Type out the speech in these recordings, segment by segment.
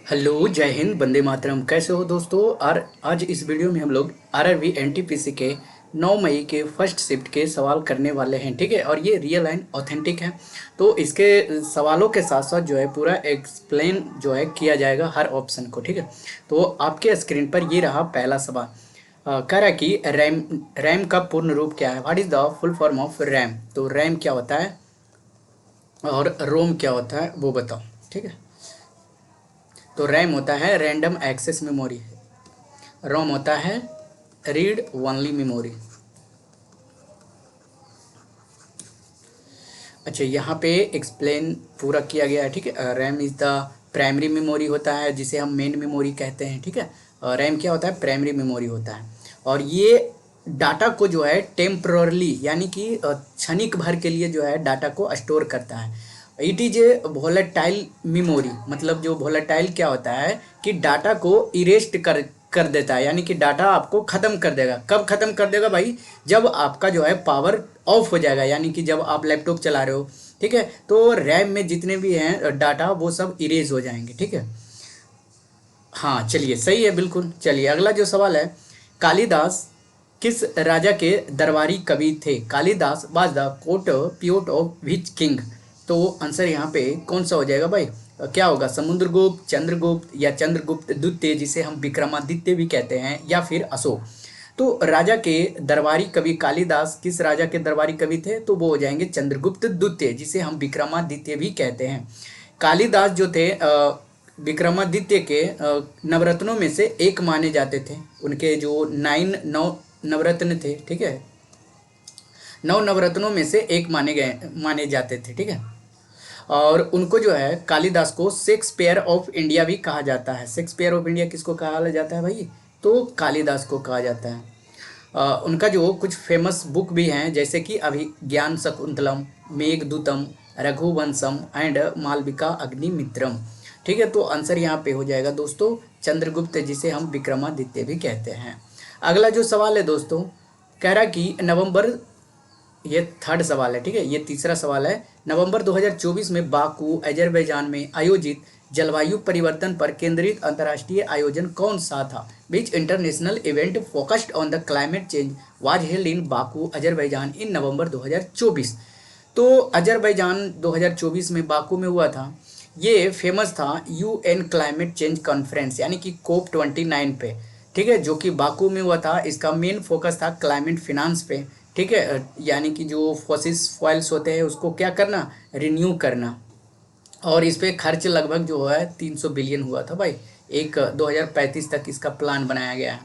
Hello, जय हिंद, वंदे मातरम। कैसे हो दोस्तों? और आज इस वीडियो में हम लोग आरआरबी एनटीपीसी के 9 मई के फर्स्ट शिफ्ट के सवाल करने वाले हैं। ठीक है, और ये रियल एंड ऑथेंटिक है। तो इसके सवालों के साथ साथ जो है पूरा एक्सप्लेन जो है किया जाएगा हर ऑप्शन को। ठीक है, तो आपके स्क्रीन पर ये रहा पहला सवाल। कह रहा है कि रैम रैम का पूर्ण रूप क्या है? What is the full form of RAM? तो रैम क्या होता है और रोम क्या होता है वो बताओ। ठीक है, तो रैम होता है रैंडम एक्सेस मेमोरी, रोम होता है रीड ओनली मेमोरी। अच्छा, यहाँ पे एक्सप्लेन पूरा किया गया है। ठीक है, RAM is the primary memory होता है जिसे हम मेन मेमोरी कहते हैं। ठीक है, रैम क्या होता है? प्राइमरी मेमोरी होता है, और ये डाटा को जो है टेम्पररली यानी कि क्षणिक भर के लिए जो है डाटा को स्टोर करता है। It is a volatile memory. मतलब जो वोलेटाइल क्या होता है कि डाटा को इरेस्ट कर देता है, यानी कि डाटा आपको ख़त्म कर देगा। कब ख़त्म कर देगा भाई? जब आपका जो है पावर ऑफ हो जाएगा, यानी कि जब आप लैपटॉप चला रहे हो। ठीक है, तो रैम में जितने भी हैं डाटा वो सब इरेज हो जाएंगे। ठीक है, हाँ चलिए, सही है बिल्कुल। चलिए अगला जो सवाल है, कालिदास किस राजा के दरबारी कवि थे? Kalidas was the court poet of which king? तो आंसर यहाँ पे कौन सा हो जाएगा भाई? क्या होगा? समुद्रगुप्त, चंद्रगुप्त या चंद्रगुप्त द्वितीय जिसे हम विक्रमादित्य भी कहते हैं, या फिर अशोक? तो राजा के दरबारी कवि कालिदास किस राजा के दरबारी कवि थे? तो वो हो जाएंगे चंद्रगुप्त द्वितीय जिसे हम विक्रमादित्य भी कहते हैं। कालिदास जो थे विक्रमादित्य के नवरत्नों में से एक माने जाते थे। उनके जो नौ नवरत्न थे। ठीक है, 9 नवरत्नों में से एक माने जाते थे। ठीक है, और उनको जो है कालिदास को शेक्सपियर ऑफ इंडिया भी कहा जाता है। शेक्सपियर ऑफ इंडिया किसको कहा जाता है भाई? तो कालिदास को कहा जाता है। उनका जो कुछ फेमस बुक भी हैं, जैसे कि अभिज्ञान शकुंतलम, मेघदूतम, रघुवंशम एंड मालविका अग्निमित्रम। ठीक है, तो आंसर यहाँ पे हो जाएगा दोस्तों चंद्रगुप्त जिसे हम विक्रमादित्य भी कहते हैं। अगला जो सवाल है दोस्तों, कह रहा कि नवंबर, ये थर्ड सवाल है। ठीक है, ये तीसरा सवाल है। नवंबर 2024 में बाकू अजरबैजान में आयोजित जलवायु परिवर्तन पर केंद्रित अंतर्राष्ट्रीय आयोजन कौन सा था? Which international event focused on the climate change was held in Baku Azerbaijan in November 2024? तो अजरबैजान 2024 में बाकू में हुआ था। ये फेमस था यूएन क्लाइमेट चेंज कॉन्फ्रेंस यानी कि COP29 पे। ठीक है, जो कि बाकू में हुआ था। इसका मेन फोकस था क्लाइमेट फिनांस पे। ठीक है, यानी कि जो फॉसिल फॉइल्स होते हैं उसको क्या करना, रिन्यू करना। और इस पे खर्च लगभग जो है 300 बिलियन हुआ था भाई। एक 2035 तक इसका प्लान बनाया गया है।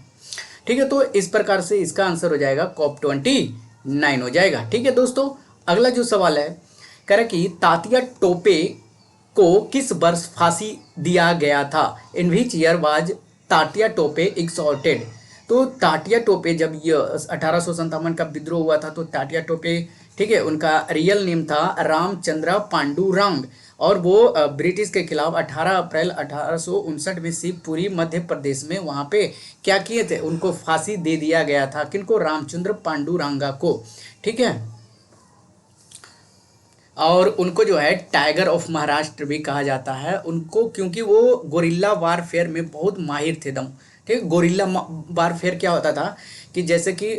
ठीक है, तो इस प्रकार से इसका आंसर हो जाएगा COP29 हो जाएगा। ठीक है दोस्तों, अगला जो सवाल है, कह रहा कि तात्या टोपे को किस वर्ष फांसी दिया गया था? In which year was Tatya Tope exhorted? तो तात्या टोपे, जब ये 1857 का विद्रोह हुआ था, तो तात्या टोपे, ठीक है, उनका रियल नेम था रामचंद्र पांडुरंग। और वो ब्रिटिश के खिलाफ 18 अप्रैल 1859 में शिवपुरी मध्य प्रदेश में वहाँ पे क्या किए थे? उनको फांसी दे दिया गया था। किनको? रामचंद्र पांडुरंगा को। ठीक है, और उनको जो है टाइगर ऑफ महाराष्ट्र भी कहा जाता है उनको, क्योंकि वो गोरिल्ला वारफेयर में बहुत माहिर थे दम। ठीक है, गोरिल्ला वारफेयर क्या होता था कि जैसे कि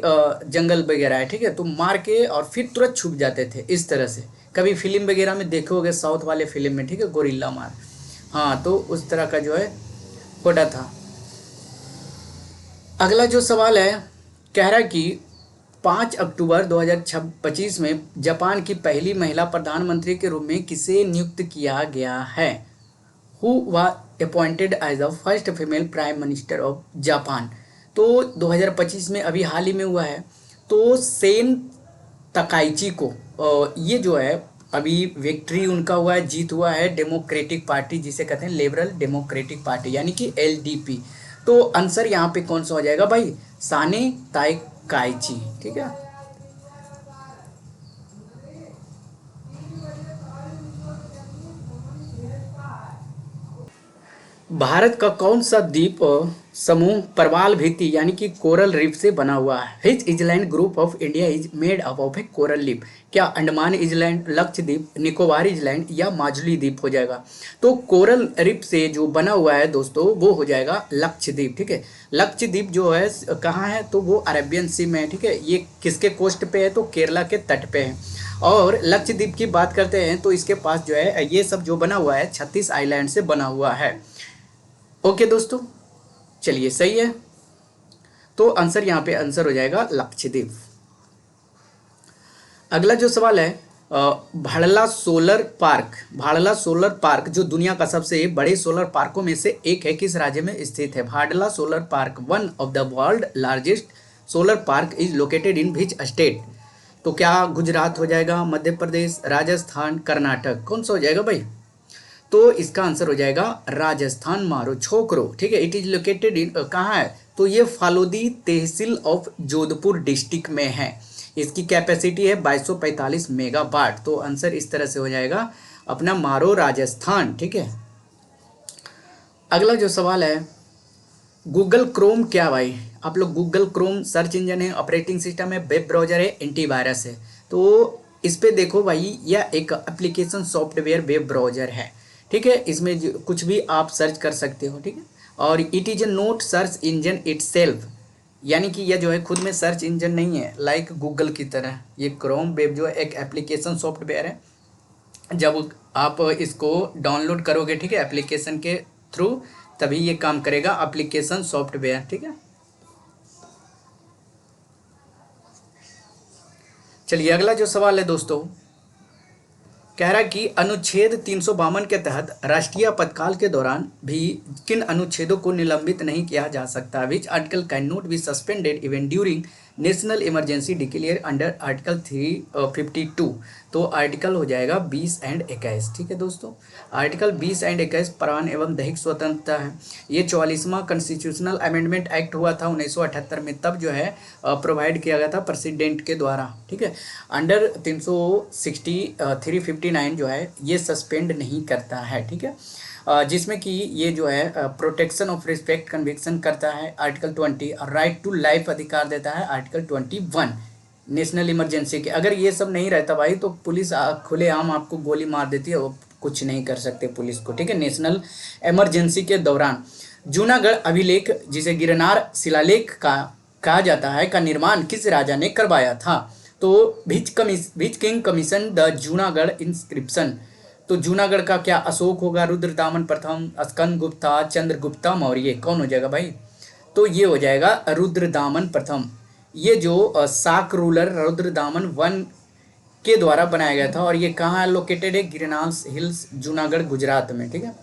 जंगल वगैरह है, ठीक है, तो मार के और फिर तुरंत छुप जाते थे इस तरह से। कभी फिल्म वगैरह में देखे होगे, साउथ वाले फिल्म में, ठीक है, गोरिल्ला मार। हाँ, तो उस तरह का जो है होता था। अगला जो सवाल है, कह रहा है कि 5 अक्टूबर 2025 में जापान की पहली महिला प्रधानमंत्री के रूप में किसे नियुक्त किया गया है? Who was appointed as the first female prime minister of Japan? तो 2025 में अभी हाल ही में हुआ है। तो सेन तकाइची को ये जो है अभी विक्ट्री उनका हुआ है, जीत हुआ है डेमोक्रेटिक पार्टी जिसे कहते हैं लिबरल डेमोक्रेटिक पार्टी यानी कि एलडीपी। तो आंसर यहाँ पे कौन सा हो जाएगा भाई? साने ताइकाइची। ठीक है, भारत का कौन सा द्वीप समूह प्रवाल भित्ति यानी कि कोरल रीफ से बना हुआ है। Which island group of India is made up of a coral reef? क्या अंडमान इजलैंड, लक्षद्वीप, निकोबार इजलैंड या माजुली द्वीप हो जाएगा? तो कोरल रीफ से जो बना हुआ है दोस्तों वो हो जाएगा लक्षद्वीप। ठीक है, लक्षद्वीप जो है कहाँ है? तो वो अरेबियन सी में है। ठीक है, ये किसके कोस्ट पे है? तो केरला के तट पे है। और लक्षद्वीप की बात करते हैं तो इसके पास जो है ये सब जो बना हुआ है 36 आइलैंड से बना हुआ है। ओके दोस्तों, चलिए सही है। तो आंसर यहाँ पे आंसर हो जाएगा लक्षद्वीप। अगला जो सवाल है Bhadla solar park. भाड़ला solar park जो दुनिया का सबसे बड़े सोलर पार्कों में से एक है, किस राज्य में स्थित है? Bhadla solar park one of the world largest solar park is located in which state? तो क्या गुजरात हो जाएगा, मध्य प्रदेश, राजस्थान, कर्नाटक? कौन सा हो जाएगा भाई? तो इसका आंसर हो जाएगा राजस्थान मारो छोकरो। ठीक है, इट इज लोकेटेड इन कहाँ है? तो ये फालोदी तहसील ऑफ जोधपुर डिस्ट्रिक्ट में है। इसकी कैपेसिटी है 2245 मेगावाट। तो आंसर इस तरह से हो जाएगा अपना मारो राजस्थान। ठीक है, अगला जो सवाल है गूगल क्रोम क्या भाई? आप लोग गूगल क्रोम सर्च इंजन है, ऑपरेटिंग सिस्टम है, वेब ब्राउजर है, एंटीवायरस है? तो इस पे देखो भाई, यह एक एप्लीकेशन सॉफ्टवेयर वेब ब्राउजर है। ठीक है, इसमें कुछ भी आप सर्च कर सकते हो। ठीक है, और it is a note search engine itself, यानी कि यह जो है खुद में सर्च इंजन नहीं है लाइक गूगल की तरह। ये क्रोम वेब जो है एक एप्लीकेशन सॉफ्टवेयर है। जब आप इसको डाउनलोड करोगे, ठीक है, एप्लीकेशन के थ्रू, तभी ये काम करेगा, एप्लीकेशन सॉफ्टवेयर। ठीक है, चलिए अगला जो सवाल है दोस्तों, कह रहा है कि अनुच्छेद 352 के तहत राष्ट्रीय आपातकाल के दौरान भी किन अनुच्छेदों को निलंबित नहीं किया जा सकता? Which article can not be suspended even during national emergency declare under article 352? तो आर्टिकल हो जाएगा 20 एंड 21। ठीक है दोस्तों, आर्टिकल 20 एंड 21 प्राण एवं दैहिक स्वतंत्रता है। ये 44वां कॉन्स्टिट्यूशनल अमेंडमेंट एक्ट हुआ था 1978 में, तब जो है प्रोवाइड किया गया था प्रेसिडेंट के द्वारा। ठीक है, अंडर 359 जो है ये सस्पेंड नहीं करता है। ठीक है, जिसमें कि ये जो है प्रोटेक्शन ऑफ रिस्पेक्ट कन्विक्शन करता है आर्टिकल 20, और राइट टू लाइफ अधिकार देता है आर्टिकल 21 नेशनल इमरजेंसी के। अगर ये सब नहीं रहता भाई तो पुलिस खुलेआम आपको गोली मार देती है, वो कुछ नहीं कर सकते पुलिस को। ठीक है, नेशनल इमरजेंसी के दौरान जूनागढ़ अभिलेख जिसे गिरनार शिलालेख का कहा जाता है का निर्माण किस राजा ने करवाया था? तो which king commission the Junagadh inscription? तो जूनागढ़ का क्या अशोक होगा, रुद्रदामन प्रथम, स्कंद गुप्ता, चंद्रगुप्ता मौर्य? कौन हो जाएगा भाई? तो ये हो जाएगा रुद्रदामन प्रथम। ये जो साक रूलर रुद्रदामन वन के द्वारा बनाया गया था, और ये कहाँ लोकेटेड है? गिरनार हिल्स, जूनागढ़, गुजरात में। ठीक है,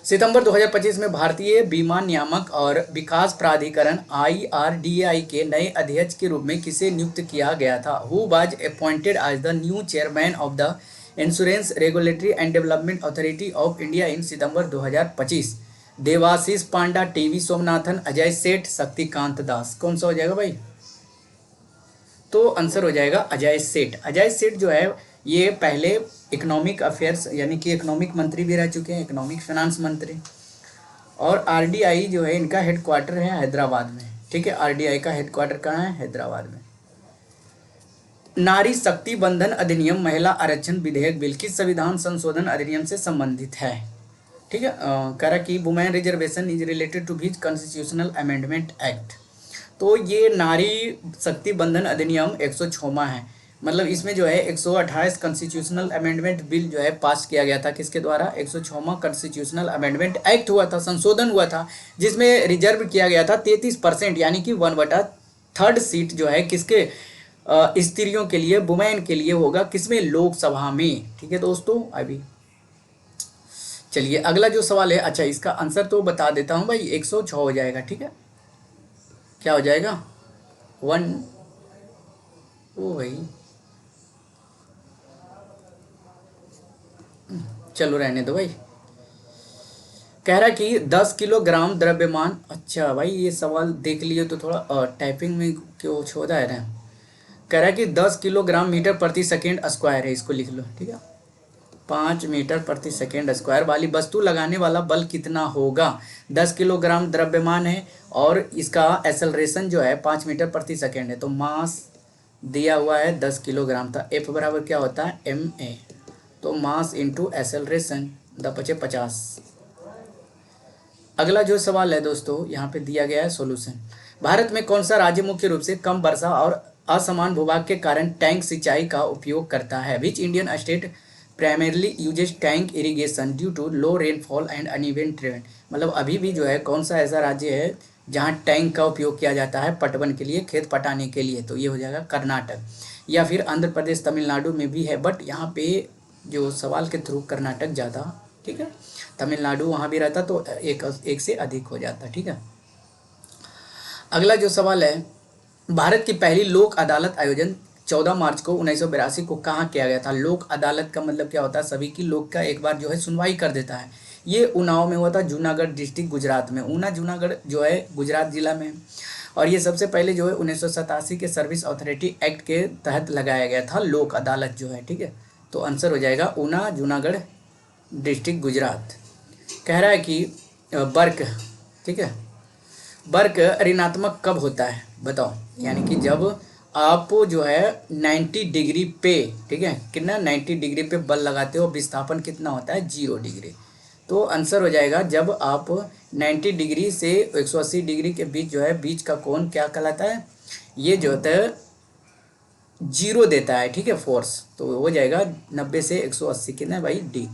सितंबर 2025 में भारतीय बीमा नियामक और विकास प्राधिकरण IRDAI के नए अध्यक्ष के रूप में किसे नियुक्त किया गया था? Who was appointed as the new chairman of the insurance regulatory and development authority of India in September 2025? Debasish Panda, TV Somanathan, Ajay Seth, Shaktikanta दास? कौन सा हो जाएगा भाई? तो आंसर हो जाएगा अजय सेठ। अजय सेठ जो है ये पहले इकोनॉमिक अफेयर्स यानी कि इकोनॉमिक मंत्री भी रह चुके हैं, इकोनॉमिक फाइनेंस मंत्री। और RDI जो है इनका हेडक्वार्टर है हैदराबाद में। ठीक है, RDI का हेडक्वार्टर कहाँ है? हैदराबाद में। नारी शक्ति बंधन अधिनियम महिला आरक्षण विधेयक बिल किस संविधान संशोधन अधिनियम से संबंधित है? ठीक है, कह रहा कि women reservation is related to which constitutional amendment act? तो ये नारी शक्ति बंधन अधिनियम 106वां है। मतलब इसमें जो है 128 कॉन्स्टिट्यूशनल अमेंडमेंट बिल जो है पास किया गया था, किसके द्वारा? 106वां कॉन्स्टिट्यूशनल अमेंडमेंट एक्ट हुआ था, संशोधन हुआ था, जिसमें रिजर्व किया गया था 33% यानी कि 1/3 सीट जो है किसके? स्त्रियों के लिए, वुमेन के लिए होगा, किसमें? लोकसभा में। ठीक है दोस्तों, अभी चलिए अगला जो सवाल है, अच्छा इसका आंसर तो बता देता हूँ भाई, 106 हो जाएगा। ठीक है, क्या हो जाएगा? 1। ओ भाई चलो रहने दो भाई। कह रहा कि 10 किलोग्राम द्रव्यमान, अच्छा भाई ये सवाल देख लिए तो थोड़ा टाइपिंग में क्यों छोड़ा है ना। कह रहा है कि 10 किलोग्राम मीटर प्रति सेकेंड स्क्वायर है, इसको लिख लो। ठीक है, 5 मीटर प्रति सेकेंड स्क्वायर वाली वस्तु लगाने वाला बल कितना होगा। 10 किलोग्राम द्रव्यमान है और इसका एक्सेलरेशन जो है 5 मीटर प्रति सेकेंड है। तो मास दिया हुआ है 10 किलोग्राम था। एफ बराबर क्या होता है, एम ए। तो मास इंटू एक्सेलरेशन 10×50। अगला जो सवाल है दोस्तों, यहाँ पे दिया गया है सॉल्यूशन। भारत में कौन सा राज्य मुख्य रूप से कम वर्षा और असमान भूभाग के कारण टैंक सिंचाई का उपयोग करता है। Which Indian state primarily uses tank irrigation due to low rainfall and uneven trend. मतलब अभी भी जो है कौन सा ऐसा राज्य है जहाँ टैंक का उपयोग किया जाता है पटवन के लिए, खेत पटाने के लिए। तो ये हो जाएगा कर्नाटक, या फिर आंध्र प्रदेश, तमिलनाडु में भी है, बट यहाँ पे जो सवाल के थ्रू कर्नाटक ज़्यादा, ठीक है। तमिलनाडु वहाँ भी रहता तो एक से अधिक हो जाता, ठीक है। अगला जो सवाल है, भारत की पहली लोक अदालत आयोजन 14 मार्च को 1982 को कहाँ किया गया था। लोक अदालत का मतलब क्या होता है, सभी की लोक का एक बार जो है सुनवाई कर देता है। ये उन्नाव में हुआ था, जूनागढ़ डिस्ट्रिक्ट गुजरात में। ऊना जूनागढ़ जो है गुजरात जिला में। और ये सबसे पहले जो है 1987 के सर्विस अथॉरिटी एक्ट के तहत लगाया गया था लोक अदालत जो है, ठीक है। तो आंसर हो जाएगा ऊना जूनागढ़ डिस्ट्रिक्ट गुजरात। कह रहा है कि बर्क, ठीक है, बर्क ऋणात्मक कब होता है बताओ। यानी कि जब आप जो है 90 डिग्री पे, ठीक है, कितना 90 डिग्री पे बल लगाते हो, विस्थापन कितना होता है 0 डिग्री। तो आंसर हो जाएगा जब आप 90 डिग्री से 180 डिग्री के बीच जो है, बीच का कोण क्या कहलाता है, ये जो होता है 0 देता है, ठीक है, फोर्स। तो हो जाएगा 90 से 180 कितना है भाई, डी।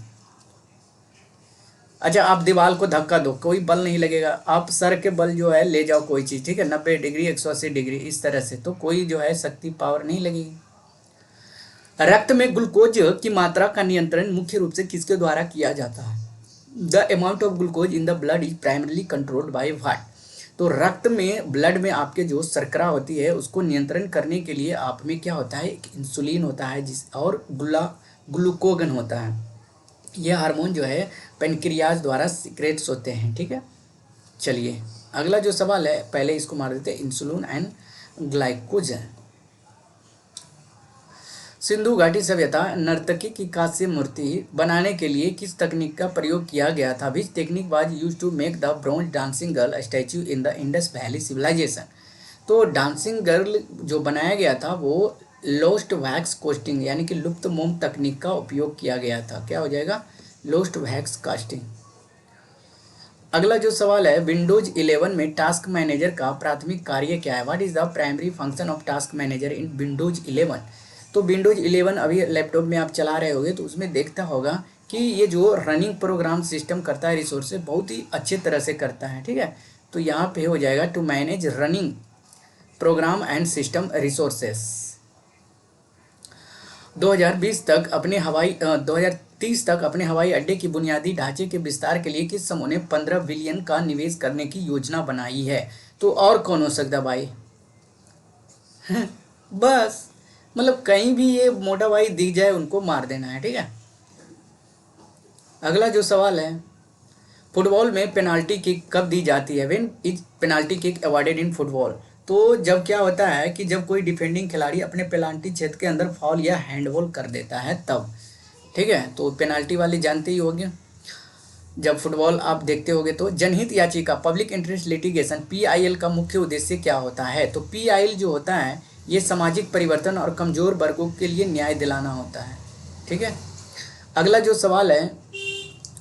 अच्छा, आप दीवार को धक्का दो, कोई बल नहीं लगेगा। आप सर के बल जो है ले जाओ कोई चीज़, ठीक है, 90 डिग्री 180 डिग्री इस तरह से, तो कोई जो है शक्ति पावर नहीं लगेगी। रक्त में ग्लूकोज की मात्रा का नियंत्रण मुख्य रूप से किसके द्वारा किया जाता है। The amount of glucose in the blood is primarily controlled by what. तो रक्त में, ब्लड में आपके जो शर्करा होती है उसको नियंत्रण करने के लिए आप में क्या होता है, एक इंसुलिन होता है और ग्लूकोगन होता है। ये हार्मोन जो है पेनक्रियाज द्वारा सीक्रेट्स होते हैं, ठीक है। चलिए अगला जो सवाल है, पहले इसको मार देते हैं, इंसुलिन एंड ग्लाइकोजन। सिंधु घाटी सभ्यता नर्तकी की कांस्य मूर्ति बनाने के लिए किस तकनीक का प्रयोग किया गया था। Which technique was used to make the bronze dancing girl statue in the Indus valley civilization. तो डांसिंग गर्ल जो बनाया गया था वो लोस्ट वैक्स कास्टिंग यानी कि लुप्त मोम तकनीक का उपयोग किया गया था। क्या हो जाएगा, लोस्ट वैक्स कास्टिंग। अगला जो सवाल है, विंडोज 11 में टास्क मैनेजर का प्राथमिक कार्य क्या है। What is the primary function of task manager in Windows 11। तो विंडोज 11 अभी लैपटॉप में आप चला रहे होगे तो उसमें देखता होगा कि ये जो रनिंग प्रोग्राम सिस्टम करता है रिसोर्सेज बहुत ही अच्छे तरह से करता है, ठीक है। तो यहाँ पे हो जाएगा to manage running program and system resources. 2030 तक अपने हवाई अड्डे की बुनियादी ढांचे के विस्तार के लिए किस समूह ने 15 बिलियन का निवेश करने की योजना बनाई है। तो और कौन हो सकता भाई बस, मतलब कहीं भी ये मोटा भाई दिख जाए उनको मार देना है, ठीक है। अगला जो सवाल है, फुटबॉल में पेनाल्टी किक कब दी जाती है। When is penalty kick awarded in football. तो जब क्या होता है कि जब कोई डिफेंडिंग खिलाड़ी अपने पेनाल्टी क्षेत्र के अंदर फॉल या हैंडबॉल कर देता है तब, ठीक है। तो पेनाल्टी वाली जानते ही होंगे जब फुटबॉल आप देखते होगे। तो जनहित याचिका पब्लिक इंटरेस्ट लिटिगेशन PIL का मुख्य उद्देश्य क्या होता है। तो PIL जो होता है ये सामाजिक परिवर्तन और कमजोर वर्गों के लिए न्याय दिलाना होता है, ठीक है। अगला जो सवाल है,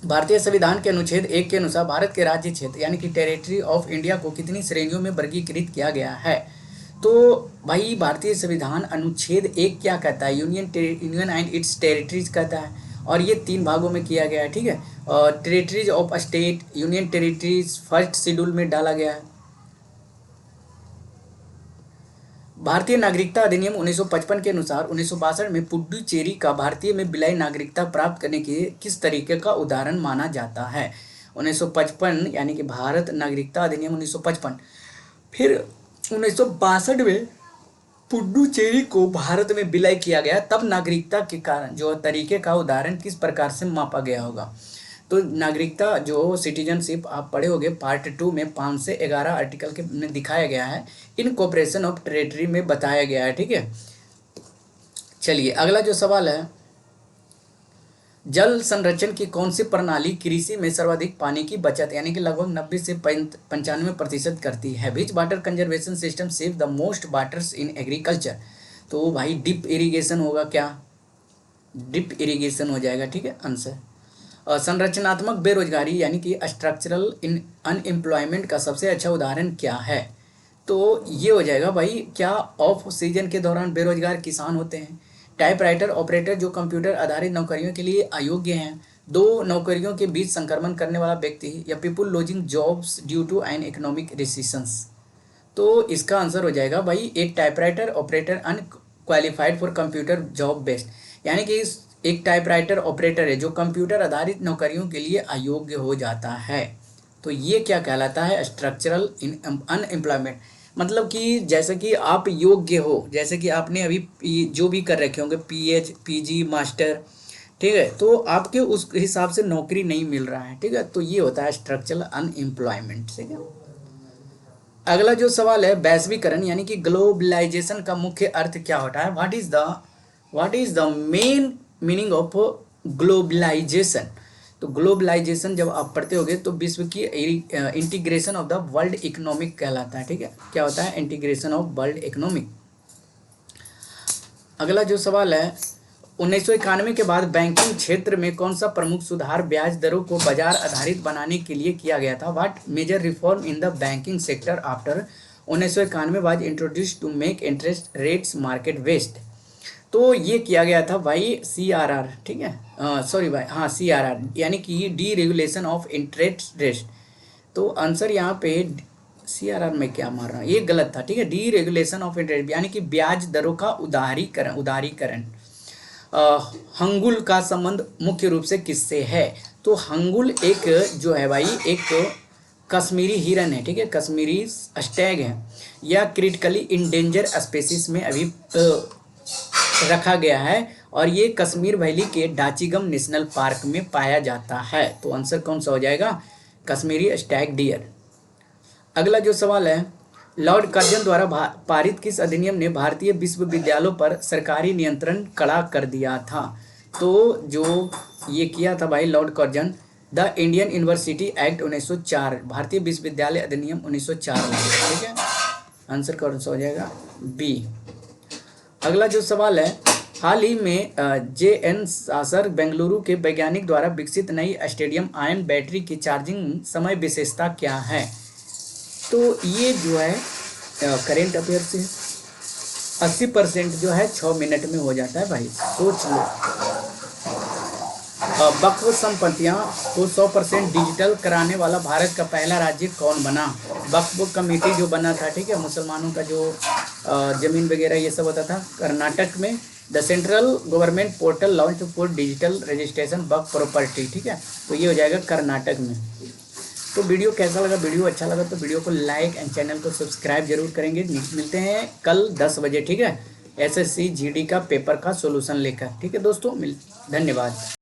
भारतीय संविधान के अनुच्छेद 1 के अनुसार भारत के राज्य क्षेत्र यानी कि टेरिटरी ऑफ इंडिया को कितनी श्रेणियों में वर्गीकृत किया गया है। तो भाई भारतीय संविधान अनुच्छेद 1 क्या कहता है, यूनियन एंड इट्स टेरिटरीज कहता है, और ये 3 भागों में किया गया है, ठीक है। और territories of state, union territories first schedule में डाला गया है। भारतीय नागरिकता अधिनियम 1955 के अनुसार 1962 में पुडुचेरी का भारतीय में विलय नागरिकता प्राप्त करने के किस तरीके का उदाहरण माना जाता है। 1955 यानी कि भारत नागरिकता अधिनियम 1955, फिर 1962 में पुडुचेरी को भारत में विलय किया गया, तब नागरिकता के कारण जो तरीके का उदाहरण किस प्रकार से मापा गया होगा। तो नागरिकता जो सिटीजनशिप आप पढ़े होगे पार्ट 2 में 5 से 11 आर्टिकल के में दिखाया गया है, इन कॉपरेशन ऑफ टेरिटरी में बताया गया है, ठीक है। चलिए अगला जो सवाल है, जल संरक्षण की कौन सी प्रणाली कृषि में सर्वाधिक पानी की बचत यानी कि लगभग 90 से 95% करती है? Which water conservation system save the most waters in agriculture? तो भाई डिप इरिगेशन होगा क्या? डिप इरिगेशन हो जाएगा, ठीक है आंसर। संरचनात्मक बेरोजगारी यानी कि स्ट्रक्चरल इन अनएम्प्लॉयमेंट का सबसे अच्छा उदाहरण क्या है? तो ये हो जाएगा भाई, क्या ऑफ सीजन के दौरान बेरोजगार किसान होते हैं, टाइपराइटर ऑपरेटर जो कंप्यूटर आधारित नौकरियों के लिए अयोग्य हैं, दो नौकरियों के बीच संक्रमण करने वाला व्यक्ति, या people losing jobs due to an economic recessions? तो इसका आंसर हो जाएगा भाई, एक typewriter operator unqualified for computer job based, यानी कि एक टाइपराइटर ऑपरेटर है जो कंप्यूटर आधारित नौकरियों के लिए अयोग्य हो जाता है। तो ये क्या कहलाता है? Structural unemployment. मतलब कि जैसे कि आप योग्य हो, जैसे कि आपने अभी जो भी कर रखे होंगे, पीएच पीजी मास्टर, ठीक है, तो आपके उस हिसाब से नौकरी नहीं मिल रहा है, ठीक है, तो ये होता है स्ट्रक्चरल अनएम्प्लॉयमेंट, ठीक है। अगला जो सवाल है, वैश्वीकरण यानी कि ग्लोबलाइजेशन का मुख्य अर्थ क्या होता है? What is the main meaning of globalization? तो ग्लोबलाइजेशन जब आप पढ़ते होगे तो विश्व की integration of the world economic कहलाता है, ठीक है। क्या होता है? Integration of world economic. अगला जो सवाल है, 1991 के बाद बैंकिंग क्षेत्र में कौन सा प्रमुख सुधार ब्याज दरों को बाजार आधारित बनाने के लिए किया गया था? What major reform in the banking sector after 1991 was introduced to make interest rates market based? तो ये किया गया था भाई CRR, ठीक है, सॉरी भाई, हाँ CRR यानी कि D regulation of interest rate. तो आंसर यहाँ पे CRR में क्या मार रहा हूँ, ये गलत था, ठीक है। डी रेगुलेशन ऑफ इंटरेस्ट यानी कि ब्याज दरों का उदारीकरण। हंगुल का संबंध मुख्य रूप से किससे है? तो हंगुल एक जो है भाई, एक कश्मीरी हिरन है, ठीक है, कश्मीरी स्टैग है, या क्रिटिकली इंडेंजर स्पेसिस में अभी रखा गया है, और ये कश्मीर वैली के डाचीगम नेशनल पार्क में पाया जाता है। तो आंसर कौन सा हो जाएगा? Kashmiri stag deer. अगला जो सवाल है, लॉर्ड कर्जन द्वारा पारित किस अधिनियम ने भारतीय विश्वविद्यालयों पर सरकारी नियंत्रण कड़ा कर दिया था? तो जो ये किया था भाई Lord Curzon, the Indian university act 1904, भारतीय विश्वविद्यालय अधिनियम 1904, ठीक है। आंसर कौन सा हो जाएगा? बी। अगला जो सवाल है, हाल ही में JN सासर बेंगलुरु के वैज्ञानिक द्वारा विकसित नई स्टेडियम आयन बैटरी की चार्जिंग समय विशेषता क्या है? तो ये जो है करेंट अफेयर से 80% जो है 6 मिनट में हो जाता है भाई, सोच लो। वक्फ संपत्तियां को 100% डिजिटल कराने वाला भारत का पहला राज्य कौन बना? वक्फ कमेटी जो बना था, ठीक है, मुसलमानों का जो जमीन वगैरह ये सब होता था, कर्नाटक में। The central government portal launch for digital registration Waqf property, ठीक है, तो ये हो जाएगा कर्नाटक में। तो वीडियो कैसा लगा? वीडियो अच्छा लगा तो वीडियो को लाइक एंड चैनल को सब्सक्राइब जरूर करेंगे। मिलते हैं कल 10 बजे, ठीक है, SSC GD का पेपर का सोल्यूशन लेकर, ठीक है दोस्तों। धन्यवाद।